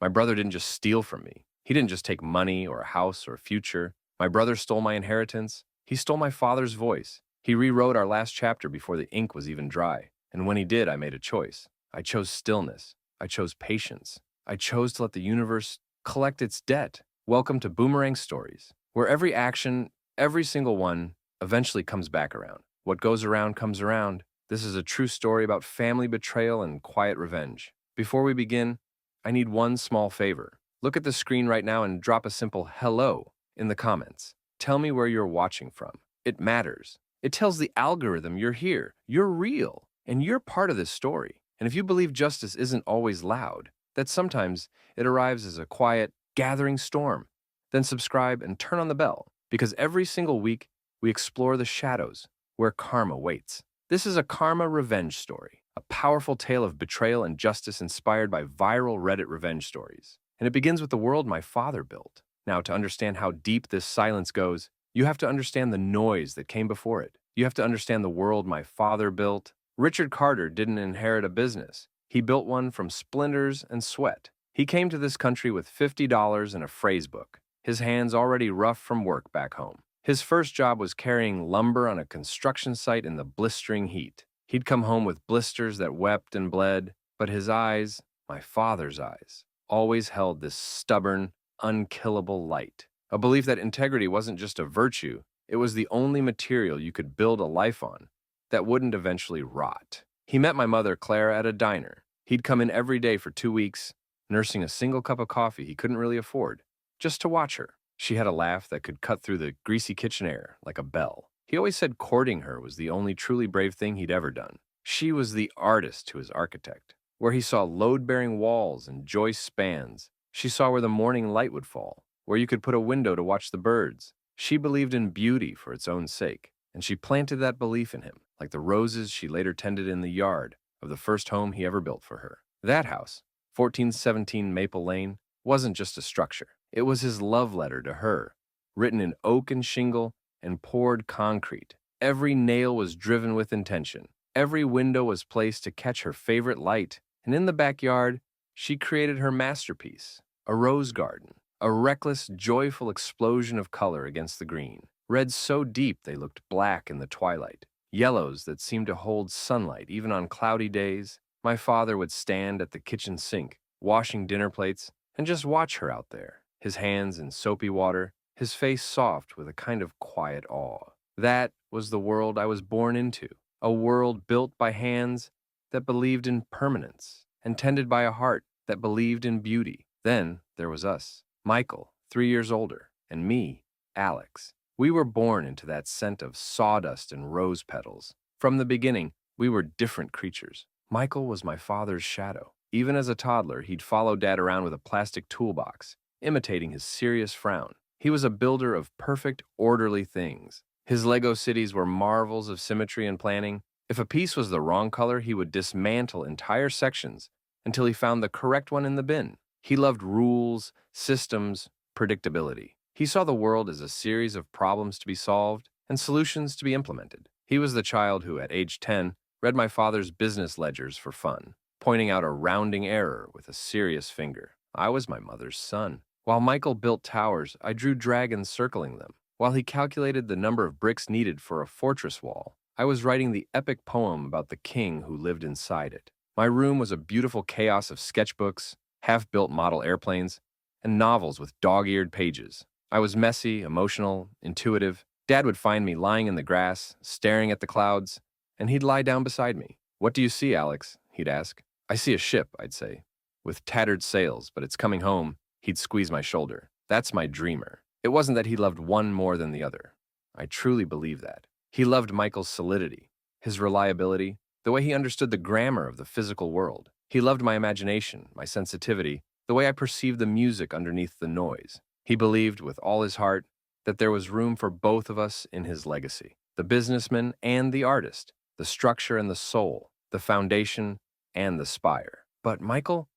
My brother didn't just steal from me. He didn't just take money or a house or a future. My brother stole my inheritance. He stole my father's voice. He rewrote our last chapter before the ink was even dry. And when he did, I made a choice. I chose stillness. I chose patience. I chose to let the universe collect its debt. Welcome to Boomerang Stories, where every action, every single one, eventually comes back around. What goes around comes around. This is a true story about family betrayal and quiet revenge. Before we begin, I need one small favor. Look at the screen right now and drop a simple hello in the comments. Tell me where you're watching from. It matters. It tells the algorithm you're here, you're real, and you're part of this story. And if you believe justice isn't always loud, that sometimes it arrives as a quiet, gathering storm, then subscribe and turn on the bell, because every single week we explore the shadows where karma waits. This is a karma revenge story, a powerful tale of betrayal and justice inspired by viral Reddit revenge stories. And it begins with the world my father built. Now, to understand how deep this silence goes, you have to understand the noise that came before it. You have to understand the world my father built. Richard Carter didn't inherit a business. He built one from splinters and sweat. He came to this country with $50 and a phrase book, his hands already rough from work back home. His first job was carrying lumber on a construction site in the blistering heat. He'd come home with blisters that wept and bled, but his eyes, my father's eyes, always held this stubborn, unkillable light. A belief that integrity wasn't just a virtue, it was the only material you could build a life on that wouldn't eventually rot. He met my mother, Clara, at a diner. He'd come in every day for 2 weeks, nursing a single cup of coffee he couldn't really afford, just to watch her. She had a laugh that could cut through the greasy kitchen air like a bell. He always said courting her was the only truly brave thing he'd ever done. She was the artist to his architect. Where he saw load-bearing walls and joist spans, she saw where the morning light would fall, where you could put a window to watch the birds. She believed in beauty for its own sake, and she planted that belief in him, like the roses she later tended in the yard of the first home he ever built for her. That house, 1417 Maple Lane, wasn't just a structure. It was his love letter to her, written in oak and shingle and poured concrete. Every nail was driven with intention. Every window was placed to catch her favorite light. And in the backyard, she created her masterpiece, a rose garden, a reckless, joyful explosion of color against the green. Reds so deep they looked black in the twilight. Yellows that seemed to hold sunlight even on cloudy days. My father would stand at the kitchen sink, washing dinner plates, and just watch her out there, his hands in soapy water, his face soft with a kind of quiet awe. That was the world I was born into, a world built by hands that believed in permanence and tended by a heart that believed in beauty. Then there was us, Michael, 3 years older, and me, Alex. We were born into that scent of sawdust and rose petals. From the beginning, we were different creatures. Michael was my father's shadow. Even as a toddler, he'd follow Dad around with a plastic toolbox, imitating his serious frown. He was a builder of perfect, orderly things. His Lego cities were marvels of symmetry and planning. If a piece was the wrong color, he would dismantle entire sections until he found the correct one in the bin. He loved rules, systems, predictability. He saw the world as a series of problems to be solved and solutions to be implemented. He was the child who, at age 10, read my father's business ledgers for fun, pointing out a rounding error with a serious finger. I was my mother's son. While Michael built towers, I drew dragons circling them. While he calculated the number of bricks needed for a fortress wall, I was writing the epic poem about the king who lived inside it. My room was a beautiful chaos of sketchbooks, half-built model airplanes, and novels with dog-eared pages. I was messy, emotional, intuitive. Dad would find me lying in the grass, staring at the clouds, and he'd lie down beside me. "What do you see, Alex?" he'd ask. "I see a ship," I'd say, "with tattered sails, but it's coming home." He'd squeeze my shoulder. "That's my dreamer." It wasn't that he loved one more than the other. I truly believe that. He loved Michael's solidity, his reliability, the way he understood the grammar of the physical world. He loved my imagination, my sensitivity, the way I perceived the music underneath the noise. He believed with all his heart that there was room for both of us in his legacy. The businessman and the artist, the structure and the soul, the foundation and the spire. But Michael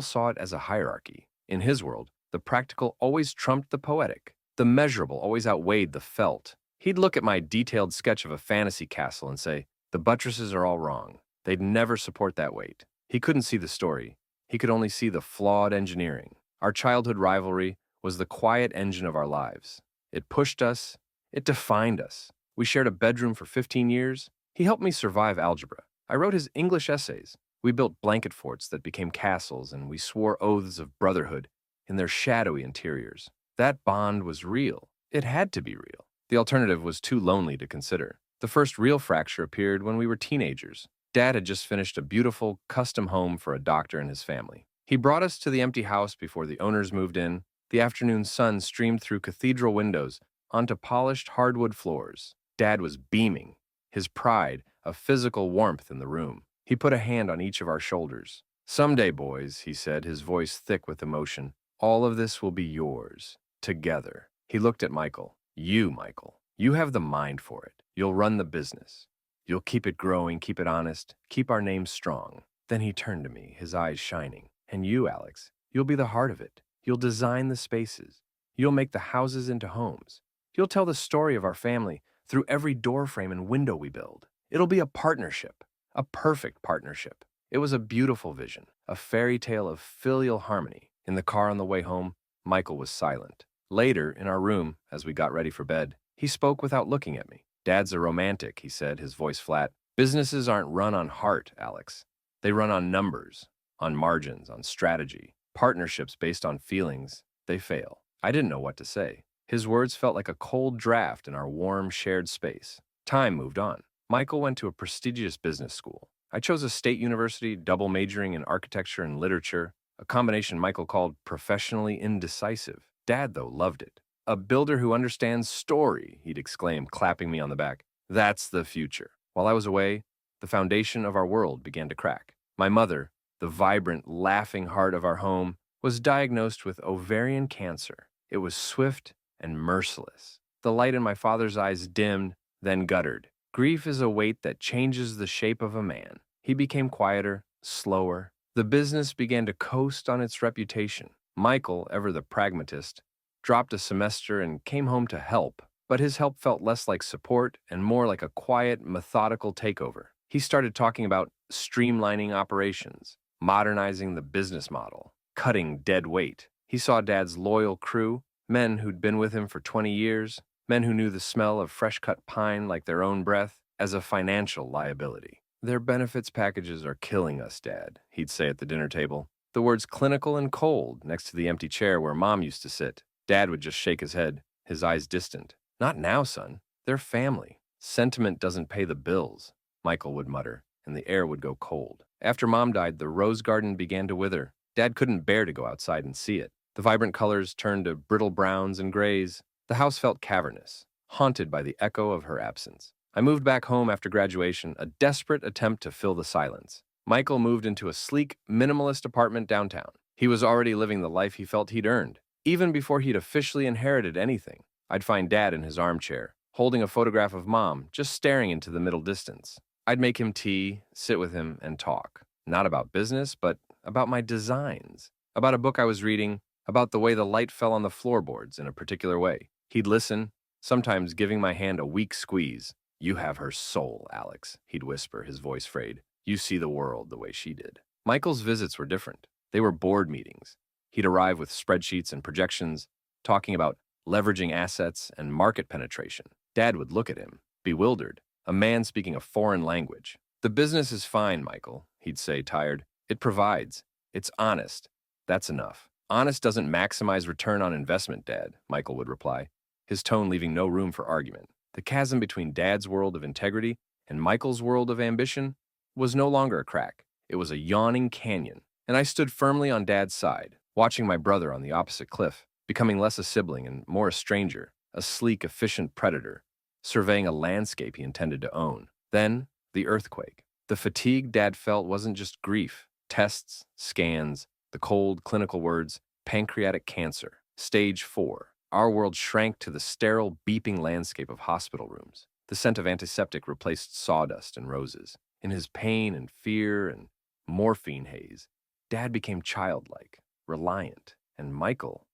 saw it as a hierarchy. In his world, the practical always trumped the poetic. The measurable always outweighed the felt. He'd look at my detailed sketch of a fantasy castle and say, "The buttresses are all wrong. They'd never support that weight." He couldn't see the story. He could only see the flawed engineering. Our childhood rivalry was the quiet engine of our lives. It pushed us, it defined us. We shared a bedroom for 15 years. He helped me survive algebra. I wrote his English essays. We built blanket forts that became castles, and we swore oaths of brotherhood in their shadowy interiors. That bond was real. It had to be real. The alternative was too lonely to consider. The first real fracture appeared when we were teenagers. Dad had just finished a beautiful, custom home for a doctor and his family. He brought us to the empty house before the owners moved in. The afternoon sun streamed through cathedral windows onto polished hardwood floors. Dad was beaming, his pride a physical warmth in the room. He put a hand on each of our shoulders. "Someday, boys," he said, his voice thick with emotion, "all of this will be yours, together." He looked at Michael. "You, Michael, you have the mind for it. You'll run the business. You'll keep it growing, keep it honest, keep our name strong." Then he turned to me, his eyes shining. "And you, Alex, you'll be the heart of it. You'll design the spaces. You'll make the houses into homes. You'll tell the story of our family through every door frame and window we build. It'll be a partnership, a perfect partnership." It was a beautiful vision, a fairy tale of filial harmony. In the car on the way home, Michael was silent. Later, in our room, as we got ready for bed, he spoke without looking at me. "Dad's a romantic," he said, his voice flat. "Businesses aren't run on heart, Alex. They run on numbers, on margins, on strategy. Partnerships based on feelings, they fail." I didn't know what to say. His words felt like a cold draft in our warm, shared space. Time moved on. Michael went to a prestigious business school. I chose a state university, double majoring in architecture and literature, a combination Michael called professionally indecisive. Dad, though, loved it. "A builder who understands story," he'd exclaim, clapping me on the back. "That's the future." While I was away, the foundation of our world began to crack. My mother, the vibrant, laughing heart of our home, was diagnosed with ovarian cancer. It was swift and merciless. The light in my father's eyes dimmed, then guttered. Grief is a weight that changes the shape of a man. He became quieter, slower. The business began to coast on its reputation. Michael, ever the pragmatist, dropped a semester and came home to help, but his help felt less like support and more like a quiet, methodical takeover. He started talking about streamlining operations, modernizing the business model, cutting dead weight. He saw Dad's loyal crew, men who'd been with him for 20 years, men who knew the smell of fresh-cut pine like their own breath, as a financial liability. "Their benefits packages are killing us, Dad," he'd say at the dinner table. The words clinical and cold next to the empty chair where Mom used to sit. Dad would just shake his head, his eyes distant. "Not now, son. They're family. Sentiment doesn't pay the bills," Michael would mutter, and the air would go cold. After Mom died, the rose garden began to wither. Dad couldn't bear to go outside and see it. The vibrant colors turned to brittle browns and grays. The house felt cavernous, haunted by the echo of her absence. I moved back home after graduation, a desperate attempt to fill the silence. Michael moved into a sleek, minimalist apartment downtown. He was already living the life he felt he'd earned. Even before he'd officially inherited anything, I'd find Dad in his armchair, holding a photograph of Mom, just staring into the middle distance. I'd make him tea, sit with him, and talk. Not about business, but about my designs, about a book I was reading, about the way the light fell on the floorboards in a particular way. He'd listen, sometimes giving my hand a weak squeeze. "You have her soul, Alex," he'd whisper, his voice frayed. "You see the world the way she did." Michael's visits were different. They were board meetings. He'd arrive with spreadsheets and projections, talking about leveraging assets and market penetration. Dad would look at him, bewildered, a man speaking a foreign language. "The business is fine, Michael," he'd say, tired. "It provides. It's honest. That's enough." "Honest doesn't maximize return on investment, Dad," Michael would reply, his tone leaving no room for argument. The chasm between Dad's world of integrity and Michael's world of ambition was no longer a crack. It was a yawning canyon, and I stood firmly on Dad's side, watching my brother on the opposite cliff, becoming less a sibling and more a stranger, a sleek, efficient predator, surveying a landscape he intended to own. Then, the earthquake. The fatigue Dad felt wasn't just grief. Tests, scans, the cold, clinical words, pancreatic cancer, stage 4. Our world shrank to the sterile, beeping landscape of hospital rooms. The scent of antiseptic replaced sawdust and roses. In his pain and fear and morphine haze, Dad became childlike, reliant, and Michael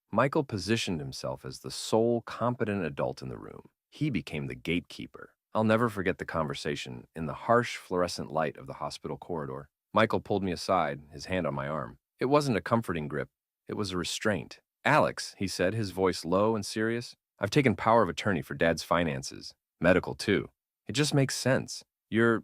positioned himself as the sole competent adult in the room. He became the gatekeeper. I'll never forget the conversation in the harsh fluorescent light of the hospital corridor. Michael pulled me aside, his hand on my arm. It wasn't a comforting grip, it was a restraint. Alex, he said, his voice low and serious, I've taken power of attorney for Dad's finances. Medical, too. It just makes sense. You're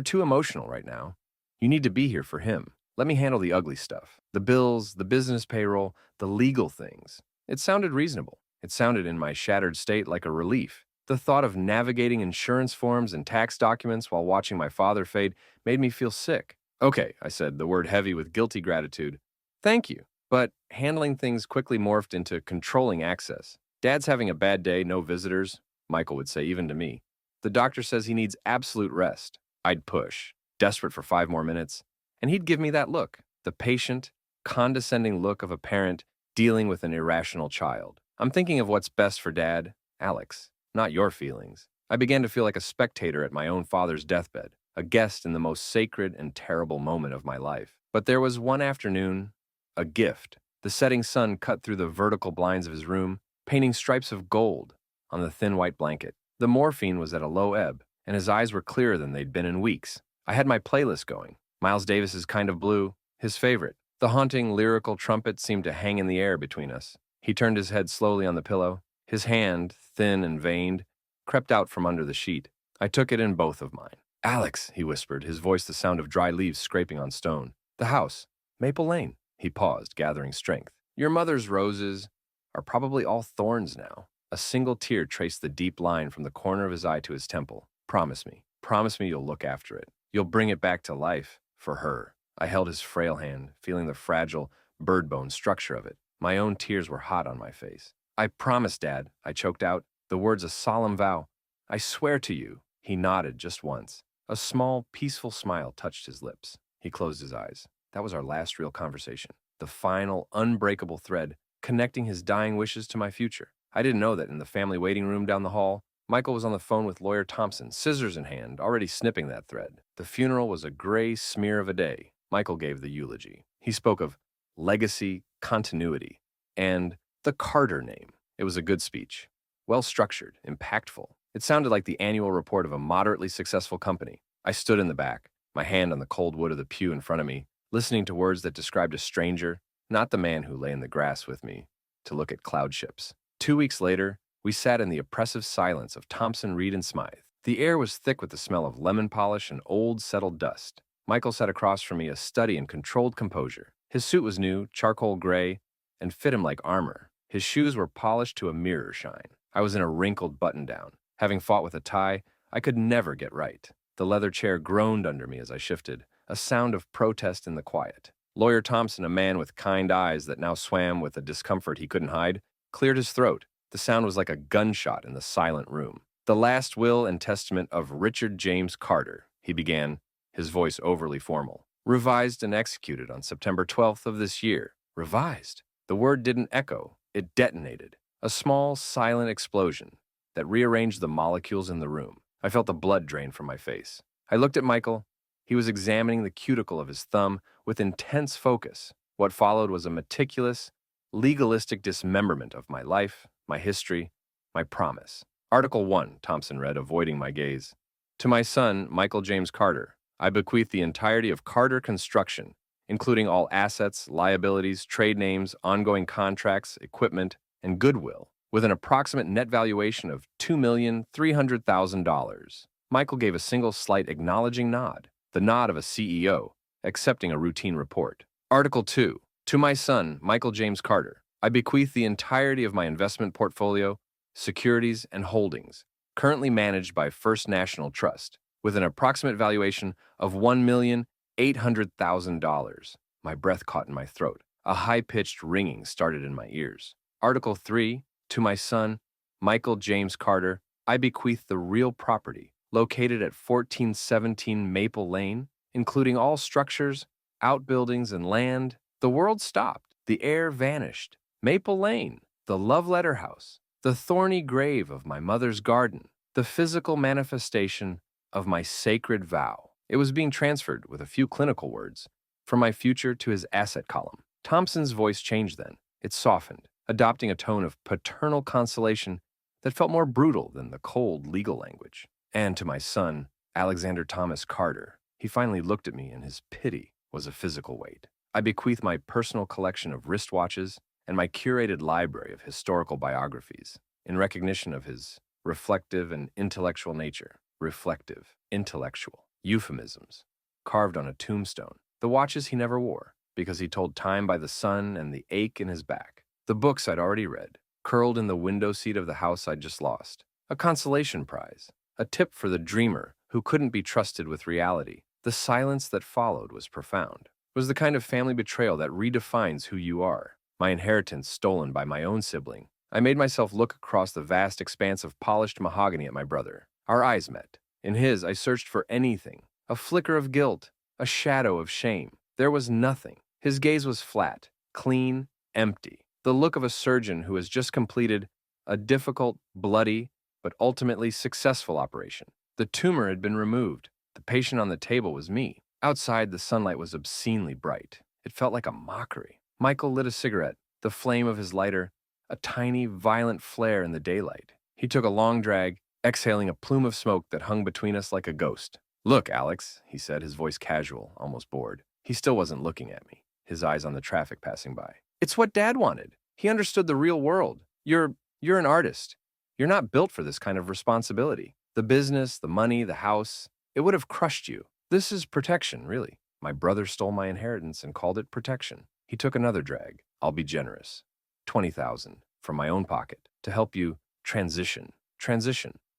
too emotional right now. You need to be here for him. Let me handle the ugly stuff. The bills, the business payroll, the legal things. It sounded reasonable. It sounded in my shattered state like a relief. The thought of navigating insurance forms and tax documents while watching my father fade made me feel sick. Okay, I said, the word heavy with guilty gratitude. Thank you. But handling things quickly morphed into controlling access. Dad's having a bad day, no visitors, Michael would say, even to me. The doctor says he needs absolute rest. I'd push, desperate for 5 more minutes, and he'd give me that look, the patient, condescending look of a parent dealing with an irrational child. I'm thinking of what's best for Dad, Alex, not your feelings. I began to feel like a spectator at my own father's deathbed, a guest in the most sacred and terrible moment of my life. But there was one afternoon, a gift. The setting sun cut through the vertical blinds of his room, painting stripes of gold on the thin white blanket. The morphine was at a low ebb, and his eyes were clearer than they'd been in weeks. I had my playlist going. Miles Davis's Kind of Blue, his favorite. The haunting lyrical trumpet seemed to hang in the air between us. He turned his head slowly on the pillow. His hand, thin and veined, crept out from under the sheet. I took it in both of mine. Alex, he whispered, his voice the sound of dry leaves scraping on stone. The house. Maple Lane. He paused, gathering strength. Your mother's roses are probably all thorns now. A single tear traced the deep line from the corner of his eye to his temple. Promise me. Promise me you'll look after it. You'll bring it back to life. For her. I held his frail hand, feeling the fragile, bird-bone structure of it. My own tears were hot on my face. I promise, Dad, I choked out, the words a solemn vow. I swear to you. He nodded just once. A small, peaceful smile touched his lips. He closed his eyes. That was our last real conversation. The final, unbreakable thread, connecting his dying wishes to my future. I didn't know that in the family waiting room down the hall, Michael was on the phone with lawyer Thompson, scissors in hand, already snipping that thread. The funeral was a gray smear of a day. Michael gave the eulogy. He spoke of legacy, continuity, and the Carter name. It was a good speech. Well-structured, impactful. It sounded like the annual report of a moderately successful company. I stood in the back, my hand on the cold wood of the pew in front of me, listening to words that described a stranger, not the man who lay in the grass with me, to look at cloud ships. 2 weeks later, we sat in the oppressive silence of Thompson, Reed, and Smythe. The air was thick with the smell of lemon polish and old, settled dust. Michael sat across from me, a study in controlled composure. His suit was new, charcoal gray, and fit him like armor. His shoes were polished to a mirror shine. I was in a wrinkled button-down. Having fought with a tie, I could never get right. The leather chair groaned under me as I shifted, a sound of protest in the quiet. Lawyer Thompson, a man with kind eyes that now swam with a discomfort he couldn't hide, cleared his throat. The sound was like a gunshot in the silent room. The last will and testament of Richard James Carter, he began, his voice overly formal. Revised and executed on September 12th of this year. Revised. The word didn't echo. It detonated. A small, silent explosion that rearranged the molecules in the room. I felt the blood drain from my face. I looked at Michael. He was examining the cuticle of his thumb with intense focus. What followed was a meticulous, legalistic dismemberment of my life, my history, my promise. Article 1, Thompson read, avoiding my gaze. To my son, Michael James Carter, I bequeath the entirety of Carter Construction, including all assets, liabilities, trade names, ongoing contracts, equipment, and goodwill, with an approximate net valuation of $2,300,000. Michael gave a single slight acknowledging nod, the nod of a CEO, accepting a routine report. Article 2. To my son, Michael James Carter, I bequeath the entirety of my investment portfolio, securities, and holdings, currently managed by First National Trust, with an approximate valuation of $1,800,000. My breath caught in my throat. A high-pitched ringing started in my ears. Article 3. To my son, Michael James Carter, I bequeath the real property located at 1417 Maple Lane, including all structures, outbuildings, and land. The world stopped. The air vanished. Maple Lane, the love letter house, the thorny grave of my mother's garden, the physical manifestation of my sacred vow. It was being transferred, with a few clinical words, from my future to his asset column. Thompson's voice changed then. It softened, adopting a tone of paternal consolation that felt more brutal than the cold legal language. And to my son, Alexander Thomas Carter, he finally looked at me, and his pity was a physical weight. I bequeath my personal collection of wristwatches and my curated library of historical biographies in recognition of his reflective and intellectual nature. Reflective, intellectual, euphemisms, carved on a tombstone. The watches he never wore, because he told time by the sun and the ache in his back. The books I'd already read, curled in the window seat of the house I'd just lost. A consolation prize, a tip for the dreamer who couldn't be trusted with reality. The silence that followed was profound. It was the kind of family betrayal that redefines who you are. My inheritance stolen by my own sibling. I made myself look across the vast expanse of polished mahogany at my brother. Our eyes met. In his, I searched for anything. A flicker of guilt, a shadow of shame. There was nothing. His gaze was flat, clean, empty. The look of a surgeon who has just completed a difficult, bloody, but ultimately successful operation. The tumor had been removed. The patient on the table was me. Outside, the sunlight was obscenely bright. It felt like a mockery. Michael lit a cigarette, the flame of his lighter, a tiny, violent flare in the daylight. He took a long drag, exhaling a plume of smoke that hung between us like a ghost. "Look, Alex," he said, his voice casual, almost bored. He still wasn't looking at me, his eyes on the traffic passing by. "It's what Dad wanted. He understood the real world. You're an artist. You're not built for this kind of responsibility. The business, the money, the house, it would have crushed you. This is protection, really. My brother stole my inheritance and called it protection." He took another drag. "I'll be generous. 20,000 from my own pocket to help you transition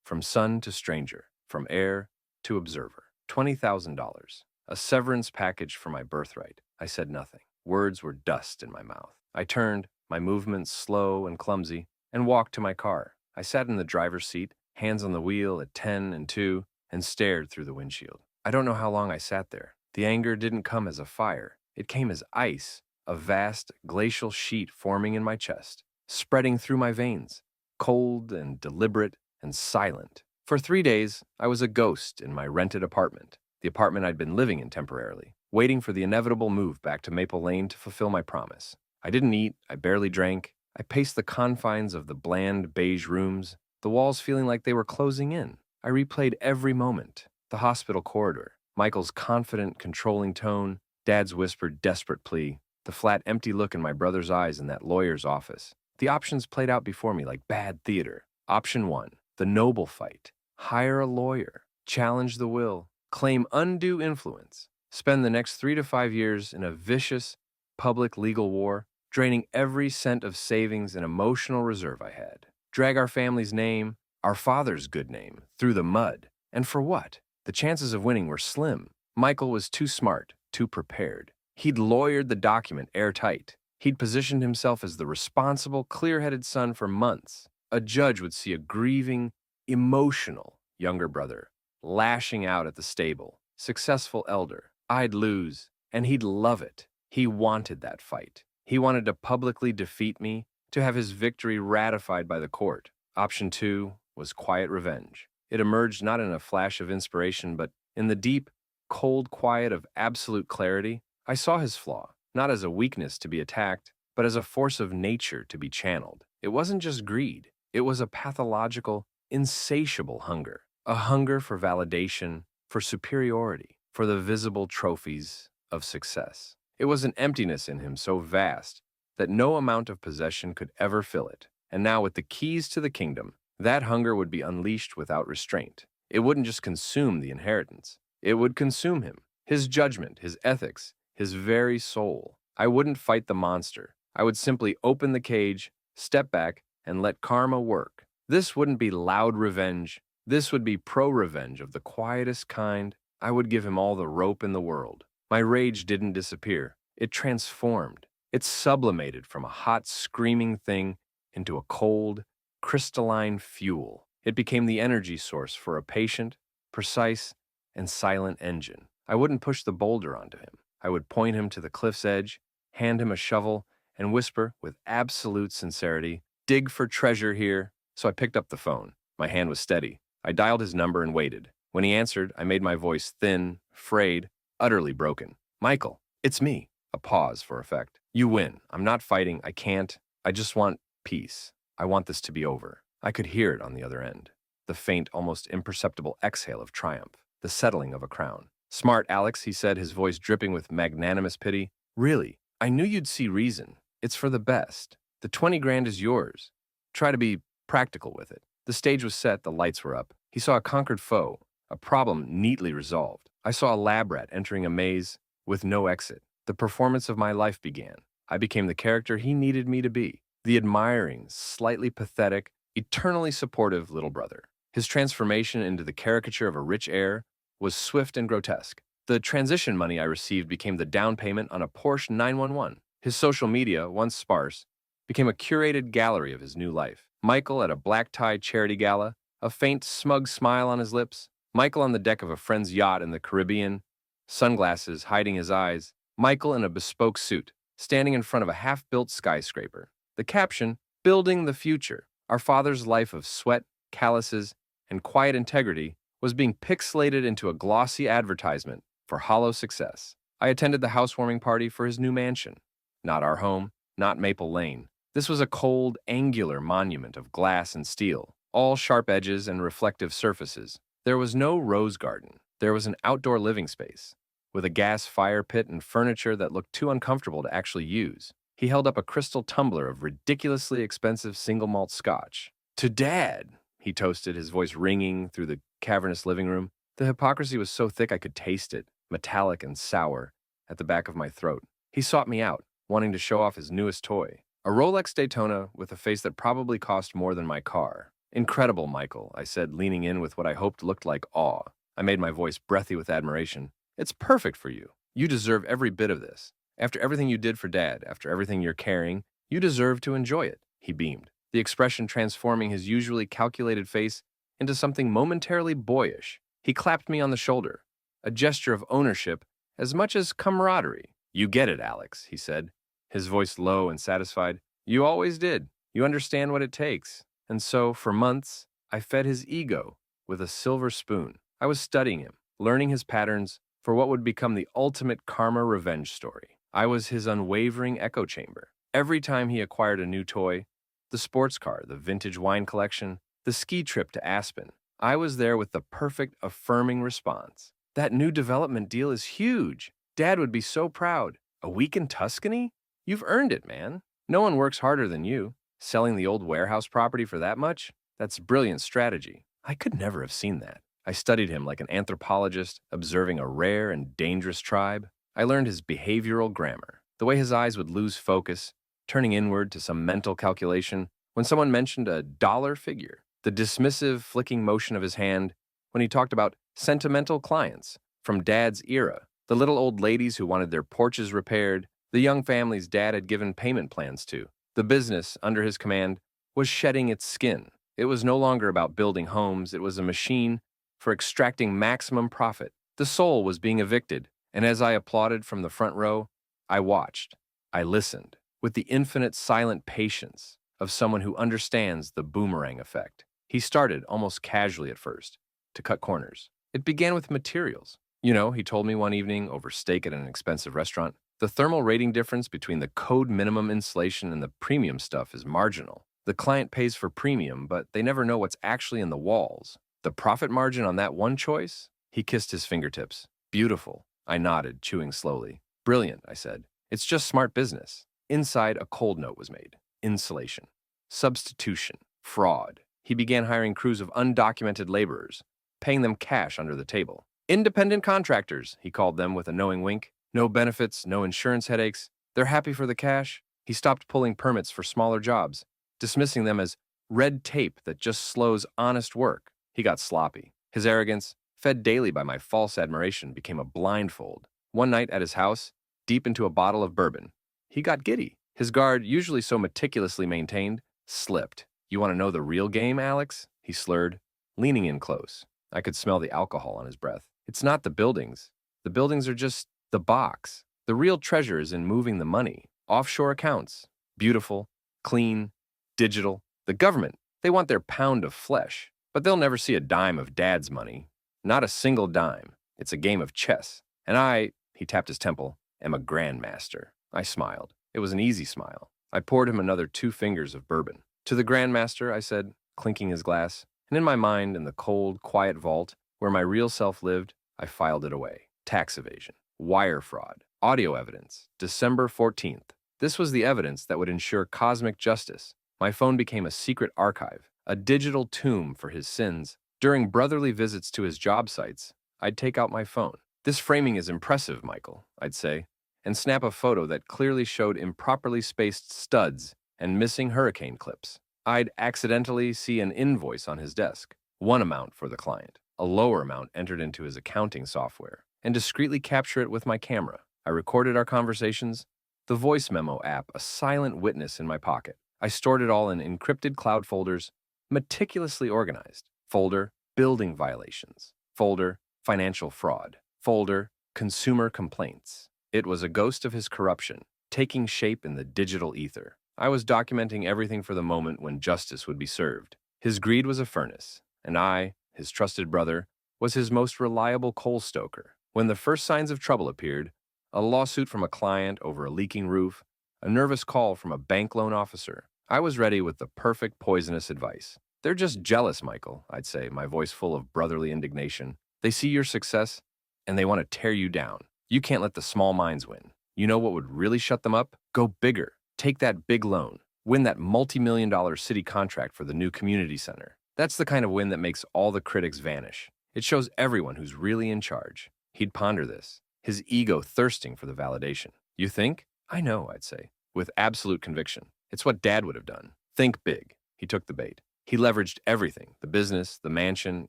from son to stranger, from heir to observer. $20,000. A severance package for my birthright." I said nothing. Words were dust in my mouth. I turned, my movements slow and clumsy, and walked to my car. I sat in the driver's seat, hands on the wheel at 10 and 2, and stared through the windshield. I don't know how long I sat there. The anger didn't come as a fire. It came as ice, a vast glacial sheet forming in my chest, spreading through my veins, cold and deliberate and silent. For 3 days, I was a ghost in my rented apartment, the apartment I'd been living in temporarily, waiting for the inevitable move back to Maple Lane to fulfill my promise. I didn't eat, I barely drank. I paced the confines of the bland beige rooms, the walls feeling like they were closing in. I replayed every moment. The hospital corridor, Michael's confident, controlling tone, Dad's whispered, desperate plea, the flat, empty look in my brother's eyes in that lawyer's office. The options played out before me like bad theater. Option 1, the noble fight. Hire a lawyer, challenge the will, claim undue influence, spend the next 3 to 5 years in a vicious, public legal war, draining every cent of savings and emotional reserve I had. Drag our family's name, our father's good name, through the mud. And for what? The chances of winning were slim. Michael was too smart, too prepared. He'd lawyered the document airtight. He'd positioned himself as the responsible, clear-headed son for months. A judge would see a grieving, emotional younger brother lashing out at the stable, successful elder. I'd lose, and he'd love it. He wanted that fight. He wanted to publicly defeat me, to have his victory ratified by the court. Option 2 was quiet revenge. It emerged not in a flash of inspiration, but in the deep, cold quiet of absolute clarity. I saw his flaw, not as a weakness to be attacked, but as a force of nature to be channeled. It wasn't just greed. It was a pathological, insatiable hunger. A hunger for validation, for superiority, for the visible trophies of success. It was an emptiness in him so vast that no amount of possession could ever fill it. And now, with the keys to the kingdom, that hunger would be unleashed without restraint. It wouldn't just consume the inheritance. It would consume him, his judgment, his ethics, his very soul. I wouldn't fight the monster. I would simply open the cage, step back, and let karma work. This wouldn't be loud revenge. This would be pro-revenge of the quietest kind. I would give him all the rope in the world. My rage didn't disappear. It transformed. It sublimated from a hot, screaming thing into a cold, crystalline fuel. It became the energy source for a patient, precise, and silent engine. I wouldn't push the boulder onto him. I would point him to the cliff's edge, hand him a shovel, and whisper with absolute sincerity, "Dig for treasure here." So I picked up the phone. My hand was steady. I dialed his number and waited. When he answered, I made my voice thin, frayed, utterly broken. "Michael, it's me." A pause for effect. "You win. I'm not fighting. I can't. I just want peace. I want this to be over." I could hear it on the other end. The faint, almost imperceptible exhale of triumph. The settling of a crown. "Smart, Alex," he said, his voice dripping with magnanimous pity. Really, I knew you'd see reason. It's for the best. The 20 grand is yours. Try to be practical with it. The stage was set, the lights were up. He saw a conquered foe, a problem neatly resolved. I saw a lab rat entering a maze with no exit. The performance of my life began. I became the character he needed me to be, the admiring, slightly pathetic, eternally supportive little brother. His transformation into the caricature of a rich heir was swift and grotesque. The transition money I received became the down payment on a Porsche 911. His social media, once sparse, became a curated gallery of his new life. Michael at a black-tie charity gala, a faint, smug smile on his lips. Michael on the deck of a friend's yacht in the Caribbean, sunglasses hiding his eyes. Michael in a bespoke suit, standing in front of a half-built skyscraper. The caption, "Building the Future." Our father's life of sweat, calluses, and quiet integrity was being pixelated into a glossy advertisement for hollow success. I attended the housewarming party for his new mansion. Not our home, not Maple Lane. This was a cold, angular monument of glass and steel, all sharp edges and reflective surfaces. There was no rose garden. There was an outdoor living space, with a gas fire pit and furniture that looked too uncomfortable to actually use. He held up a crystal tumbler of ridiculously expensive single malt scotch. "To Dad," he toasted, his voice ringing through the cavernous living room. The hypocrisy was so thick I could taste it, metallic and sour, at the back of my throat. He sought me out, wanting to show off his newest toy, a Rolex Daytona with a face that probably cost more than my car. "Incredible, Michael," I said, leaning in with what I hoped looked like awe. I made my voice breathy with admiration. "It's perfect for you. You deserve every bit of this. After everything you did for Dad, after everything you're carrying, you deserve to enjoy it." He beamed, the expression transforming his usually calculated face into something momentarily boyish. He clapped me on the shoulder, a gesture of ownership as much as camaraderie. "You get it, Alex," he said, his voice low and satisfied. "You always did. You understand what it takes." And so, for months, I fed his ego with a silver spoon. I was studying him, learning his patterns for what would become the ultimate karma revenge story. I was his unwavering echo chamber. Every time he acquired a new toy, the sports car, the vintage wine collection, the ski trip to Aspen, I was there with the perfect affirming response. "That new development deal is huge. Dad would be so proud. A week in Tuscany? You've earned it, man. No one works harder than you. Selling the old warehouse property for that much? That's brilliant strategy." I could never have seen that. I studied him like an anthropologist, observing a rare and dangerous tribe. I learned his behavioral grammar, the way his eyes would lose focus, turning inward to some mental calculation when someone mentioned a dollar figure, the dismissive flicking motion of his hand when he talked about sentimental clients from Dad's era, the little old ladies who wanted their porches repaired, the young families Dad had given payment plans to. The business, under his command, was shedding its skin. It was no longer about building homes, it was a machine for extracting maximum profit. The soul was being evicted, and as I applauded from the front row, I watched, I listened, with the infinite silent patience of someone who understands the boomerang effect. He started, almost casually at first, to cut corners. It began with materials. "You know," he told me one evening over steak at an expensive restaurant, "the thermal rating difference between the code minimum insulation and the premium stuff is marginal. The client pays for premium, but they never know what's actually in the walls. The profit margin on that one choice?" He kissed his fingertips. "Beautiful." I nodded, chewing slowly. "Brilliant," I said. "It's just smart business." Inside, a cold note was made. Insulation. Substitution. Fraud. He began hiring crews of undocumented laborers, paying them cash under the table. "Independent contractors," he called them with a knowing wink. "No benefits, no insurance headaches. They're happy for the cash." He stopped pulling permits for smaller jobs, dismissing them as red tape that just slows honest work. He got sloppy. His arrogance, fed daily by my false admiration, became a blindfold. One night at his house, deep into a bottle of bourbon, he got giddy. His guard, usually so meticulously maintained, slipped. "You want to know the real game, Alex?" he slurred, leaning in close. I could smell the alcohol on his breath. "It's not the buildings. The buildings are just the box. The real treasure is in moving the money. Offshore accounts. Beautiful, clean, digital. The government, they want their pound of flesh, but they'll never see a dime of Dad's money. Not a single dime. It's a game of chess. And I," he tapped his temple, "am a grandmaster." I smiled. It was an easy smile. I poured him another 2 fingers of bourbon. "To the grandmaster," I said, clinking his glass, and in my mind, in the cold, quiet vault where my real self lived, I filed it away. Tax evasion, wire fraud, Audio evidence, December 14th. This was the evidence that would ensure cosmic justice. My phone became a secret archive, a digital tomb for his sins. During brotherly visits to his job sites, I'd take out my phone. "This framing is impressive, Michael," I'd say, and snap a photo that clearly showed improperly spaced studs and missing hurricane clips. I'd accidentally see an invoice on his desk, one amount for the client, a lower amount entered into his accounting software, and discreetly capture it with my camera. I recorded our conversations, the voice memo app a silent witness in my pocket. I stored it all in encrypted cloud folders, meticulously organized. Folder, building violations. Folder, financial fraud. Folder, consumer complaints. It was a ghost of his corruption, taking shape in the digital ether. I was documenting everything for the moment when justice would be served. His greed was a furnace, and I, his trusted brother, was his most reliable coal stoker. When the first signs of trouble appeared, a lawsuit from a client over a leaking roof, a nervous call from a bank loan officer, I was ready with the perfect poisonous advice. "They're just jealous, Michael," I'd say, my voice full of brotherly indignation. "They see your success, and they want to tear you down. You can't let the small minds win. You know what would really shut them up? Go bigger. Take that big loan. Win that multi-million-dollar city contract for the new community center. That's the kind of win that makes all the critics vanish. It shows everyone who's really in charge." He'd ponder this, his ego thirsting for the validation. "You think?" "I know," I'd say, with absolute conviction. "It's what Dad would have done. Think big." He took the bait. He leveraged everything, the business, the mansion,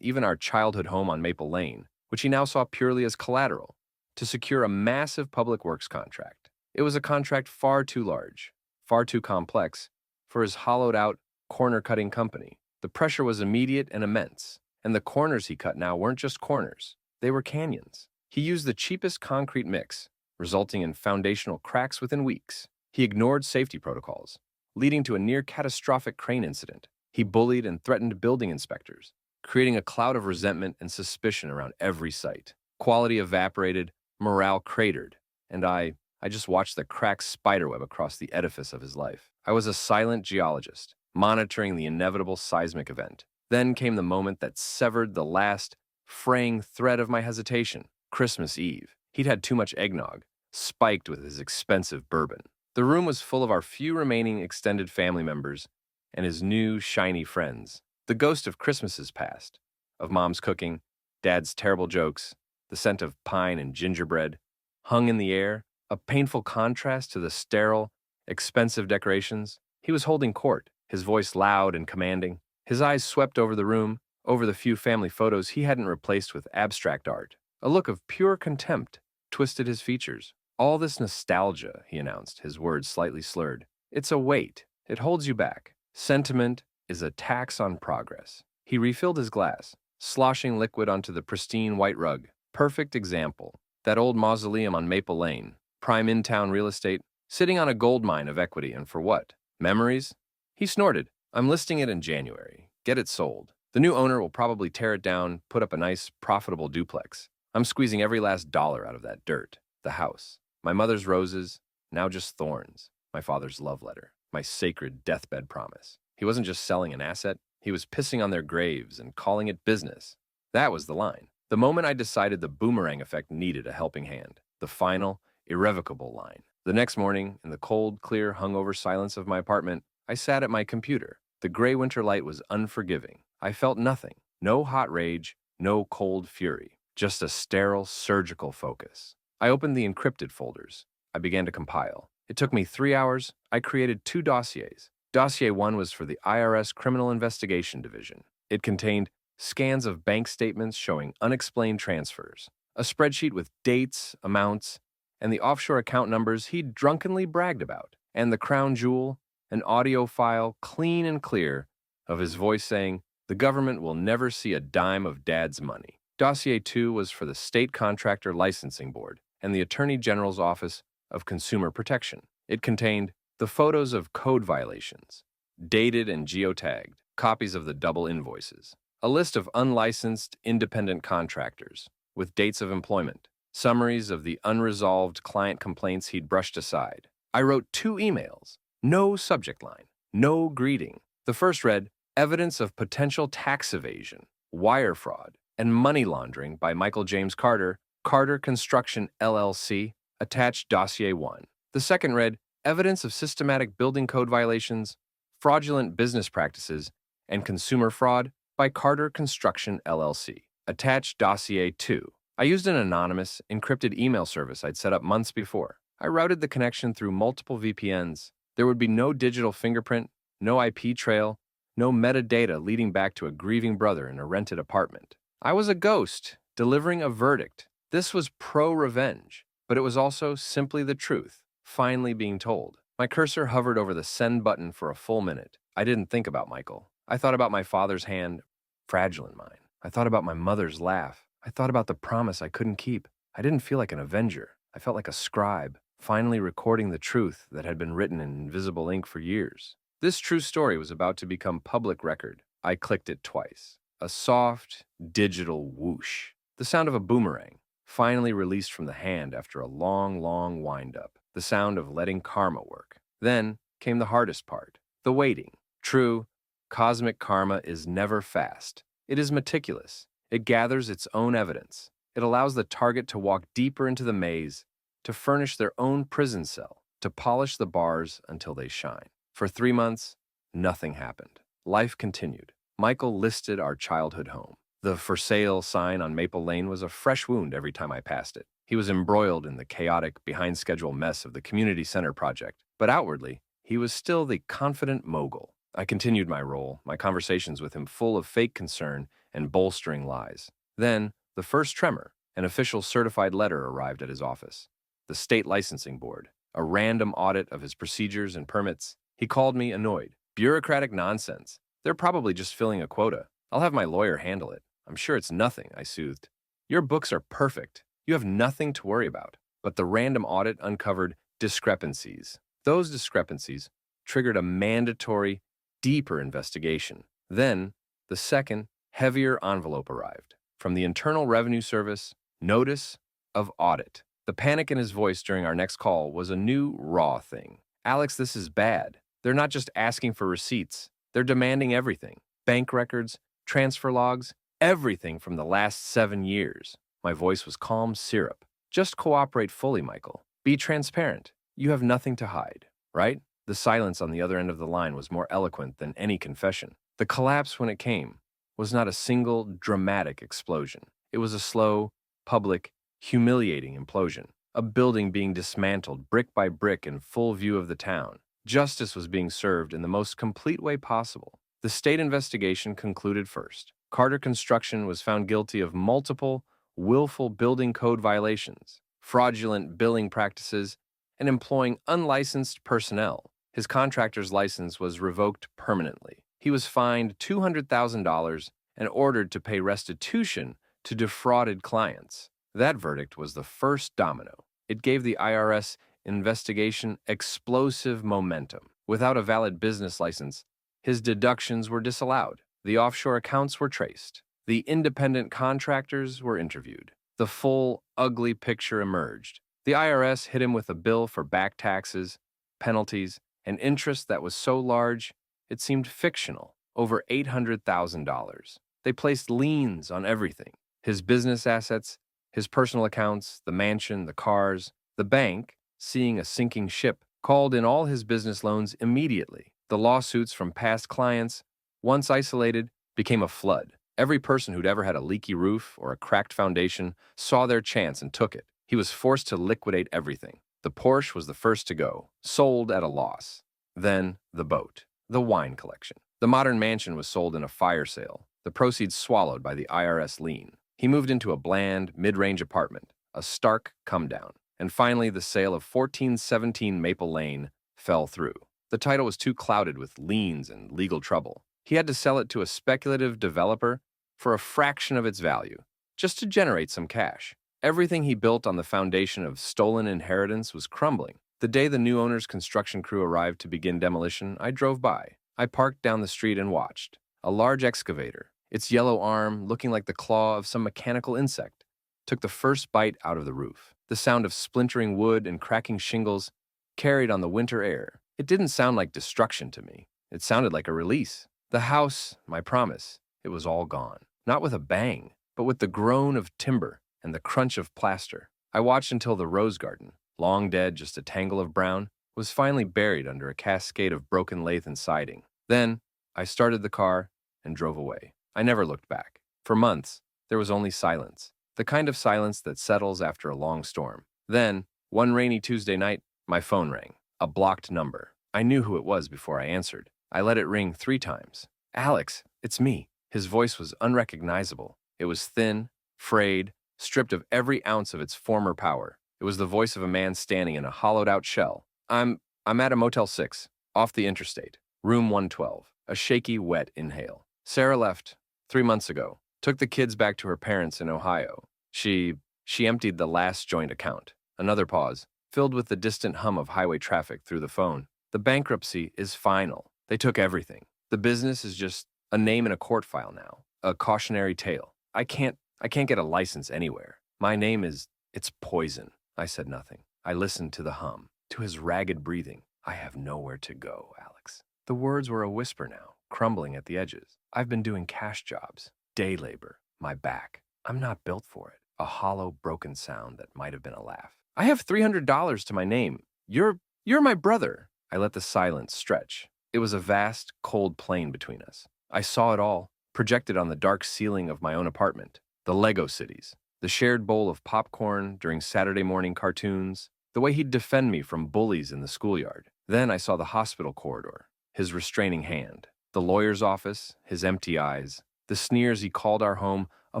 even our childhood home on Maple Lane, which he now saw purely as collateral, to secure a massive public works contract. It was a contract far too large, far too complex, for his hollowed-out, corner-cutting company. The pressure was immediate and immense, and the corners he cut now weren't just corners. They were canyons. He used the cheapest concrete mix, resulting in foundational cracks within weeks. He ignored safety protocols, leading to a near-catastrophic crane incident. He bullied and threatened building inspectors, creating a cloud of resentment and suspicion around every site. Quality evaporated, morale cratered, and I just watched the cracked spiderweb across the edifice of his life. I was a silent geologist, monitoring the inevitable seismic event. Then came the moment that severed the last, fraying thread of my hesitation. Christmas Eve. He'd had too much eggnog, spiked with his expensive bourbon. The room was full of our few remaining extended family members and his new, shiny friends. The ghost of Christmases past, of Mom's cooking, Dad's terrible jokes, the scent of pine and gingerbread, hung in the air, a painful contrast to the sterile, expensive decorations. He was holding court, his voice loud and commanding. His eyes swept over the room, over the few family photos he hadn't replaced with abstract art. A look of pure contempt twisted his features. "All this nostalgia," he announced, his words slightly slurred. "It's a weight. It holds you back. Sentiment is a tax on progress." He refilled his glass, sloshing liquid onto the pristine white rug. Perfect example. That old mausoleum on Maple Lane, prime in-town real estate, sitting on a gold mine of equity, and for what? Memories? He snorted. "I'm listing it in January. Get it sold. The new owner will probably tear it down, put up a nice, profitable duplex. I'm squeezing every last dollar out of that dirt. The house. My mother's roses, now just thorns. My father's love letter. My sacred deathbed promise." He wasn't just selling an asset, he was pissing on their graves and calling it business. That was the line. The moment I decided the Boomerang effect needed a helping hand. The final, irrevocable line. The next morning, in the cold, clear, hungover silence of my apartment, I sat at my computer. The gray winter light was unforgiving. I felt nothing. No hot rage, no cold fury. Just a sterile, surgical focus. I opened the encrypted folders. I began to compile. It took me 3 hours. I created 2 dossiers. Dossier 1 was for the IRS Criminal Investigation Division. It contained scans of bank statements showing unexplained transfers, a spreadsheet with dates, amounts, and the offshore account numbers he'd drunkenly bragged about, and the crown jewel, an audio file clean and clear of his voice saying, "The government will never see a dime of Dad's money." Dossier 2 was for the State Contractor Licensing Board and the Attorney General's Office of Consumer Protection. It contained the photos of code violations, dated and geotagged, copies of the double invoices, a list of unlicensed independent contractors with dates of employment, summaries of the unresolved client complaints he'd brushed aside. I wrote 2 emails, no subject line, no greeting. The first read, "Evidence of potential tax evasion, wire fraud, and money laundering by Michael James Carter, Carter Construction LLC, Attached Dossier 1. The second read, Evidence of Systematic Building Code Violations, Fraudulent Business Practices, and Consumer Fraud by Carter Construction, LLC. Attached Dossier 2. I used an anonymous, encrypted email service I'd set up months before. I routed the connection through multiple VPNs. There would be no digital fingerprint, no IP trail, no metadata leading back to a grieving brother in a rented apartment. I was a ghost, delivering a verdict. This was pro-revenge, but it was also simply the truth, finally being told. My cursor hovered over the send button for a full minute. I didn't think about Michael. I thought about my father's hand, fragile in mine. I thought about my mother's laugh. I thought about the promise I couldn't keep. I didn't feel like an avenger. I felt like a scribe, finally recording the truth that had been written in invisible ink for years. This true story was about to become public record. I clicked it twice. A soft, digital whoosh. The sound of a boomerang, finally released from the hand after a long, long wind-up. The sound of letting karma work. Then came the hardest part, the waiting. True, cosmic karma is never fast. It is meticulous. It gathers its own evidence. It allows the target to walk deeper into the maze, to furnish their own prison cell, to polish the bars until they shine. For 3 months, nothing happened. Life continued. Michael listed our childhood home. The for sale sign on Maple Lane was a fresh wound every time I passed it. He was embroiled in the chaotic, behind-schedule mess of the community center project, but outwardly, he was still the confident mogul. I continued my role, my conversations with him full of fake concern and bolstering lies. Then, the first tremor, an official certified letter arrived at his office. The state licensing board, a random audit of his procedures and permits. He called me annoyed. Bureaucratic nonsense. They're probably just filling a quota. I'll have my lawyer handle it. I'm sure it's nothing, I soothed. Your books are perfect. You have nothing to worry about. But the random audit uncovered discrepancies. Those discrepancies triggered a mandatory, deeper investigation. Then, the second, heavier envelope arrived. From the Internal Revenue Service, notice of audit. The panic in his voice during our next call was a new, raw thing. Alex, this is bad. They're not just asking for receipts. They're demanding everything. Bank records, transfer logs, everything from the last 7 years. My voice was calm syrup. Just cooperate fully, Michael. Be transparent. You have nothing to hide, right? The silence on the other end of the line was more eloquent than any confession. The collapse, when it came, was not a single dramatic explosion. It was a slow, public, humiliating implosion. A building being dismantled brick by brick in full view of the town. Justice was being served in the most complete way possible. The state investigation concluded first. Carter Construction was found guilty of multiple, willful building code violations, fraudulent billing practices, and employing unlicensed personnel. His contractor's license was revoked permanently. He was fined $200,000 and ordered to pay restitution to defrauded clients. That verdict was the first domino. It gave the IRS investigation explosive momentum. Without a valid business license, his deductions were disallowed. The offshore accounts were traced. The independent contractors were interviewed. The full, ugly picture emerged. The IRS hit him with a bill for back taxes, penalties, and interest that was so large, it seemed fictional, over $800,000. They placed liens on everything. His business assets, his personal accounts, the mansion, the cars. The bank, seeing a sinking ship, called in all his business loans immediately. The lawsuits from past clients, once isolated, became a flood. Every person who'd ever had a leaky roof or a cracked foundation saw their chance and took it. He was forced to liquidate everything. The Porsche was the first to go, sold at a loss. Then the boat, the wine collection. The modern mansion was sold in a fire sale, the proceeds swallowed by the IRS lien. He moved into a bland, mid-range apartment, a stark come-down. And finally, the sale of 1417 Maple Lane fell through. The title was too clouded with liens and legal trouble. He had to sell it to a speculative developer for a fraction of its value, just to generate some cash. Everything he built on the foundation of stolen inheritance was crumbling. The day the new owner's construction crew arrived to begin demolition, I drove by. I parked down the street and watched. A large excavator, its yellow arm looking like the claw of some mechanical insect, took the first bite out of the roof. The sound of splintering wood and cracking shingles carried on the winter air. It didn't sound like destruction to me. It sounded like a release. The house, my promise, it was all gone. Not with a bang, but with the groan of timber and the crunch of plaster. I watched until the rose garden, long dead, just a tangle of brown, was finally buried under a cascade of broken lath and siding. Then, I started the car and drove away. I never looked back. For months, there was only silence, the kind of silence that settles after a long storm. Then, one rainy Tuesday night, my phone rang. A blocked number. I knew who it was before I answered. I let it ring 3 times. "Alex, it's me." His voice was unrecognizable. It was thin, frayed, stripped of every ounce of its former power. It was the voice of a man standing in a hollowed-out shell. I'm at a Motel 6, off the interstate, room 112, a shaky, wet inhale. Sarah left 3 months ago, took the kids back to her parents in Ohio. She emptied the last joint account. Another pause, filled with the distant hum of highway traffic through the phone. The bankruptcy is final. They took everything. The business is just a name in a court file now, a cautionary tale. I can't get a license anywhere. My name is, it's poison. I said nothing. I listened to the hum, to his ragged breathing. I have nowhere to go, Alex. The words were a whisper now, crumbling at the edges. I've been doing cash jobs, day labor, my back. I'm not built for it. A hollow, broken sound that might have been a laugh. I have $300 to my name. You're my brother. I let the silence stretch. It was a vast, cold plain between us. I saw it all, projected on the dark ceiling of my own apartment. The Lego cities, the shared bowl of popcorn during Saturday morning cartoons, the way he'd defend me from bullies in the schoolyard. Then I saw the hospital corridor, his restraining hand, the lawyer's office, his empty eyes, the sneers he called our home a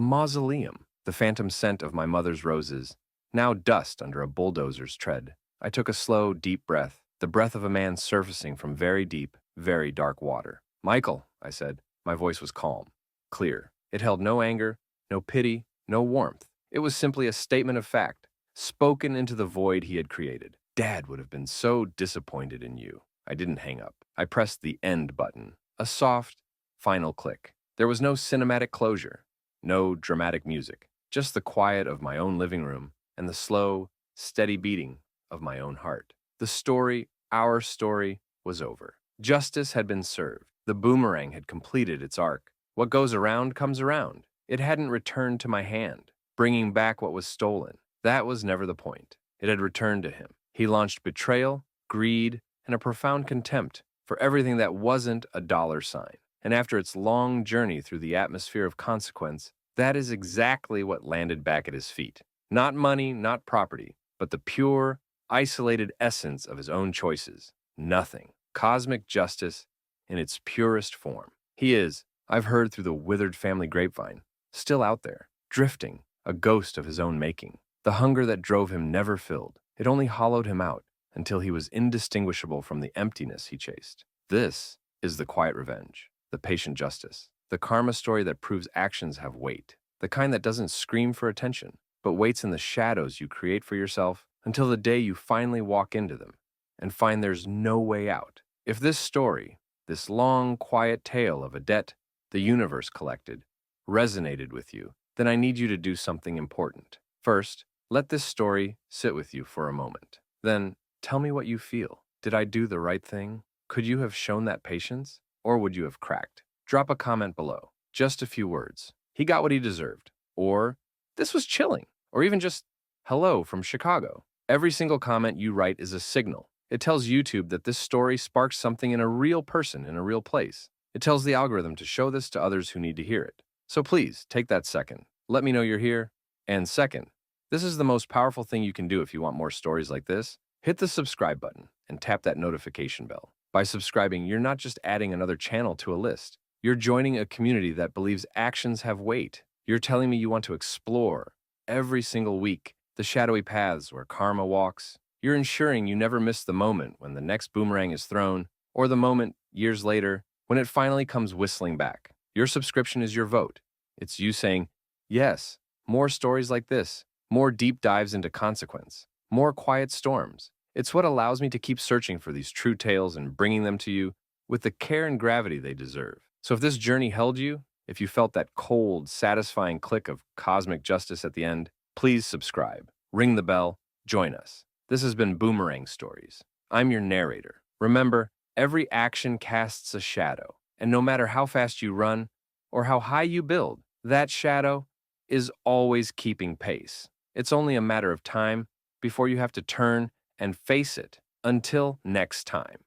mausoleum, the phantom scent of my mother's roses, now dust under a bulldozer's tread. I took a slow, deep breath, the breath of a man surfacing from very deep, very dark water. "Michael," I said. My voice was calm, clear. It held no anger, no pity, no warmth. It was simply a statement of fact, spoken into the void he had created. "Dad would have been so disappointed in you." I didn't hang up. I pressed the end button, a soft, final click. There was no cinematic closure, no dramatic music, just the quiet of my own living room and the slow, steady beating of my own heart. The story, our story, was over. Justice had been served. The boomerang had completed its arc. What goes around comes around. It hadn't returned to my hand, bringing back what was stolen. That was never the point. It had returned to him. He launched betrayal, greed, and a profound contempt for everything that wasn't a dollar sign. And after its long journey through the atmosphere of consequence, that is exactly what landed back at his feet. Not money, not property, but the pure, isolated essence of his own choices. Nothing. Cosmic justice in its purest form. He is, I've heard through the withered family grapevine, still out there, drifting, a ghost of his own making. The hunger that drove him never filled. It only hollowed him out until he was indistinguishable from the emptiness he chased. This is the quiet revenge, the patient justice, the karma story that proves actions have weight, the kind that doesn't scream for attention, but waits in the shadows you create for yourself until the day you finally walk into them and find there's no way out. If this story, this long, quiet tale of a debt the universe collected, resonated with you, then I need you to do something important. First, let this story sit with you for a moment. Then, tell me what you feel. Did I do the right thing? Could you have shown that patience? Or would you have cracked? Drop a comment below. Just a few words. He got what he deserved. Or, this was chilling. Or even just, hello from Chicago. Every single comment you write is a signal. It tells YouTube that this story sparks something in a real person in a real place. It tells the algorithm to show this to others who need to hear it. So please, take that second. Let me know you're here. And second, this is the most powerful thing you can do if you want more stories like this. Hit the subscribe button and tap that notification bell. By subscribing, you're not just adding another channel to a list. You're joining a community that believes actions have weight. You're telling me you want to explore, every single week, the shadowy paths where karma walks. You're ensuring you never miss the moment when the next boomerang is thrown, or the moment, years later, when it finally comes whistling back. Your subscription is your vote. It's you saying, yes, more stories like this, more deep dives into consequence, more quiet storms. It's what allows me to keep searching for these true tales and bringing them to you with the care and gravity they deserve. So if this journey held you, if you felt that cold, satisfying click of cosmic justice at the end, please subscribe, ring the bell, join us. This has been Boomerang Stories. I'm your narrator. Remember, every action casts a shadow, and no matter how fast you run or how high you build, that shadow is always keeping pace. It's only a matter of time before you have to turn and face it. Until next time.